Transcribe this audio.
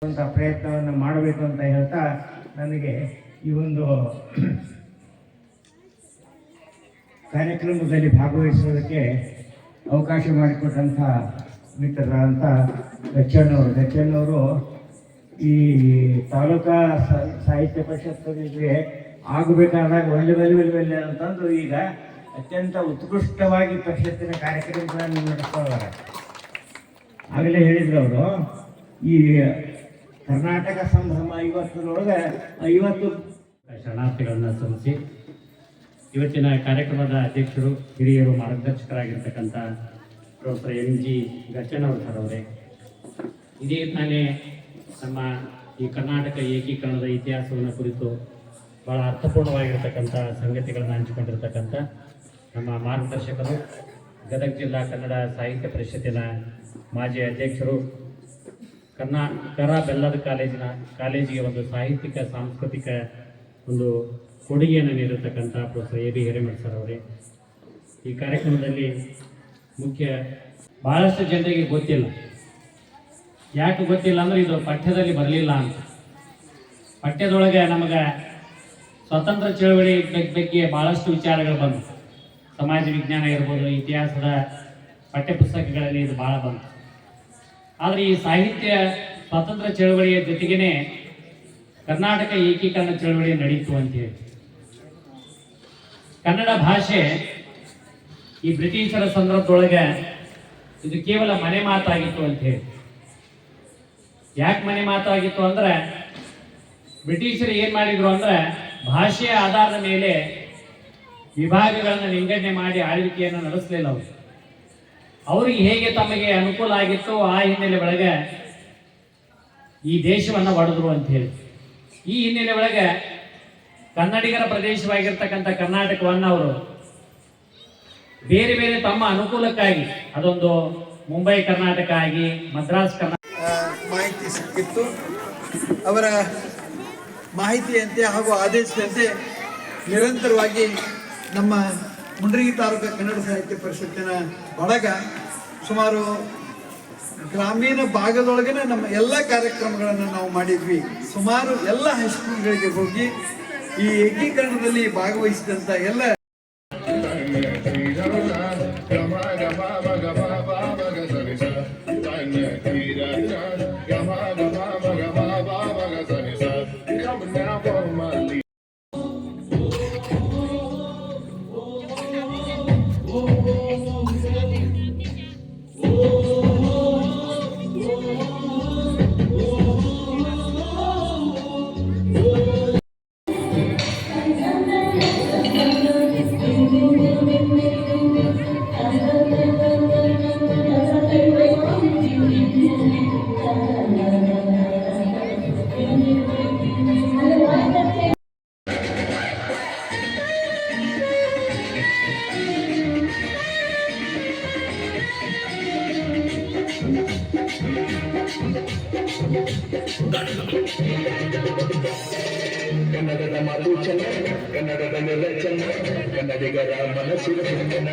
ಅಂತ ಪ್ರಯತ್ನವನ್ನು ಮಾಡಬೇಕು ಅಂತ ಹೇಳ್ತಾ ನನಗೆ ಈ ಒಂದು ಕಾರ್ಯಕ್ರಮದಲ್ಲಿ ಭಾಗವಹಿಸೋದಕ್ಕೆ ಅವಕಾಶ ಮಾಡಿಕೊಟ್ಟಂಥ ಮಿತ್ರರಾದಂಥ ದಚ್ಚಣ್ಣವರು ಈ ತಾಲೂಕಾ ಸಾಹಿತ್ಯ ಪರಿಷತ್ತಿಗೆ ಆಗಬೇಕಾದಾಗ ಒಳ್ಳೆ ಅಂತಂದು ಈಗ ಅತ್ಯಂತ ಉತ್ಕೃಷ್ಟವಾಗಿ ಪರಿಷತ್ತಿನ ಕಾರ್ಯಕ್ರಮಗಳನ್ನು ನಡೆಸ್ತಾರೆ. ಆಗಲೇ ಹೇಳಿದ್ರು ಅವರು, ಈ ಕರ್ನಾಟಕ ಸಂಭ್ರಮ 50 ಶರಣಾರ್ಥಿಗಳನ್ನು ಸಲ್ಲಿಸಿ ಇವತ್ತಿನ ಕಾರ್ಯಕ್ರಮದ ಅಧ್ಯಕ್ಷರು, ಹಿರಿಯರು, ಮಾರ್ಗದರ್ಶಕರಾಗಿರ್ತಕ್ಕಂಥ ಪ್ರೊಫೆಸರ್ MG ಗಚ್ಚಣ್ಣವರು ಸರ್ ಅವರೇ, ಇದೇ ತಾನೇ ನಮ್ಮ ಈ ಕರ್ನಾಟಕ ಏಕೀಕರಣದ ಇತಿಹಾಸವನ್ನು ಕುರಿತು ಭಾಳ ಅರ್ಥಪೂರ್ಣವಾಗಿರ್ತಕ್ಕಂಥ ಸಂಗತಿಗಳನ್ನು ಹಂಚಿಕೊಂಡಿರ್ತಕ್ಕಂಥ ನಮ್ಮ ಮಾರ್ಗದರ್ಶಕರು, ಗದಗ ಜಿಲ್ಲಾ ಕನ್ನಡ ಸಾಹಿತ್ಯ ಪರಿಷತ್ತಿನ ಮಾಜಿ ಅಧ್ಯಕ್ಷರು, ಕರ ಬೆಲ್ಲದ ಕಾಲೇಜಿಗೆ ಒಂದು ಸಾಹಿತ್ಯಿಕ ಸಾಂಸ್ಕೃತಿಕ ಒಂದು ಕೊಡುಗೆಯನ್ನು ನೀಡಿರ್ತಕ್ಕಂಥ ಪ್ರೊಫೆಸರ್ AB ಹಿರೇಮಠ ಸರ್ ಅವರೇ, ಈ ಕಾರ್ಯಕ್ರಮದಲ್ಲಿ ಭಾಳಷ್ಟು ಜನರಿಗೆ ಗೊತ್ತಿಲ್ಲ. ಯಾಕೆ ಗೊತ್ತಿಲ್ಲ ಅಂದರೆ ಇದು ಪಠ್ಯದಲ್ಲಿ ಬರಲಿಲ್ಲ ಅಂತ. ಪಠ್ಯದೊಳಗೆ ನಮಗೆ ಸ್ವತಂತ್ರ ಚಳವಳಿ ಬಗ್ಗೆ ಭಾಳಷ್ಟು ವಿಚಾರಗಳು ಬಂತು. ಸಮಾಜ ವಿಜ್ಞಾನ ಇರ್ಬೋದು, ಇತಿಹಾಸದ ಪಠ್ಯಪುಸ್ತಕಗಳಲ್ಲಿ ಇದು ಭಾಳ ಬಂತು. ಆದರೆ ಈ ಸಾಹಿತ್ಯ ಸ್ವಾತಂತ್ರ್ಯ ಚಳವಳಿಯ ಜೊತೆಗೇ ಕರ್ನಾಟಕ ಏಕೀಕರಣ ಚಳವಳಿ ನಡೀತು ಅಂತೇಳಿ, ಕನ್ನಡ ಭಾಷೆ ಈ ಬ್ರಿಟಿಷರ ಸಂದರ್ಭದೊಳಗೆ ಇದು ಕೇವಲ ಮನೆ ಮಾತಾಗಿತ್ತು ಅಂತ ಹೇಳಿ. ಯಾಕೆ ಮನೆ ಮಾತಾಗಿತ್ತು ಅಂದ್ರೆ, ಬ್ರಿಟಿಷರು ಏನು ಮಾಡಿದ್ರು ಅಂದ್ರೆ, ಭಾಷೆಯ ಆಧಾರದ ಮೇಲೆ ವಿಭಾಗಗಳನ್ನು ವಿಂಗಡಣೆ ಮಾಡಿ ಆಳ್ವಿಕೆಯನ್ನು ನಡೆಸಲಿಲ್ಲ. ಅವರಿಗೆ ಹೇಗೆ ತಮಗೆ ಅನುಕೂಲ ಆಗಿತ್ತು ಆ ಹಿನ್ನೆಲೆ ಒಳಗೆ ಈ ದೇಶವನ್ನು ಒಡೆದ್ರು ಅಂತ ಹೇಳಿ. ಈ ಹಿನ್ನೆಲೆ ಒಳಗೆ ಕನ್ನಡಿಗರ ಪ್ರದೇಶವಾಗಿರ್ತಕ್ಕಂಥ ಕರ್ನಾಟಕವನ್ನು ಅವರು ಬೇರೆ ಬೇರೆ ತಮ್ಮ ಅನುಕೂಲಕ್ಕಾಗಿ, ಅದೊಂದು ಮುಂಬೈ ಕರ್ನಾಟಕ ಆಗಿ, ಮದ್ರಾಸ್ ಮಾಹಿತಿ ಸಿಕ್ಕಿತ್ತು. ಅವರ ಮಾಹಿತಿಯಂತೆ ಹಾಗೂ ಆದೇಶದಂತೆ ನಿರಂತರವಾಗಿ ನಮ್ಮ ಮುಂಡ್ರಿಗಿ ತಾಲೂಕು ಕನ್ನಡ ಸಾಹಿತ್ಯ ಪರಿಷತ್ತಿನ ಬಳಗ ಸುಮಾರು ಗ್ರಾಮೀಣ ಭಾಗದೊಳಗನೆ ನಮ್ಮ ಎಲ್ಲ ಕಾರ್ಯಕ್ರಮಗಳನ್ನು ನಾವು ಮಾಡಿದ್ವಿ. ಸುಮಾರು ಎಲ್ಲ ಹೈಸ್ಕೂಲ್ಗಳಿಗೆ ಹೋಗಿ ಈ ಏಕೀಕರಣದಲ್ಲಿ ಭಾಗವಹಿಸಿದಂಥ ಎಲ್ಲ ಕನ್ನಡದ ಮಾತು ಚೆನ್ನ, ಕನ್ನಡದ ನೆಲ ಚೆನ್ನ, ಕನ್ನಡಿಗರ ಮನಸ್ಸು ಚೆನ್ನ.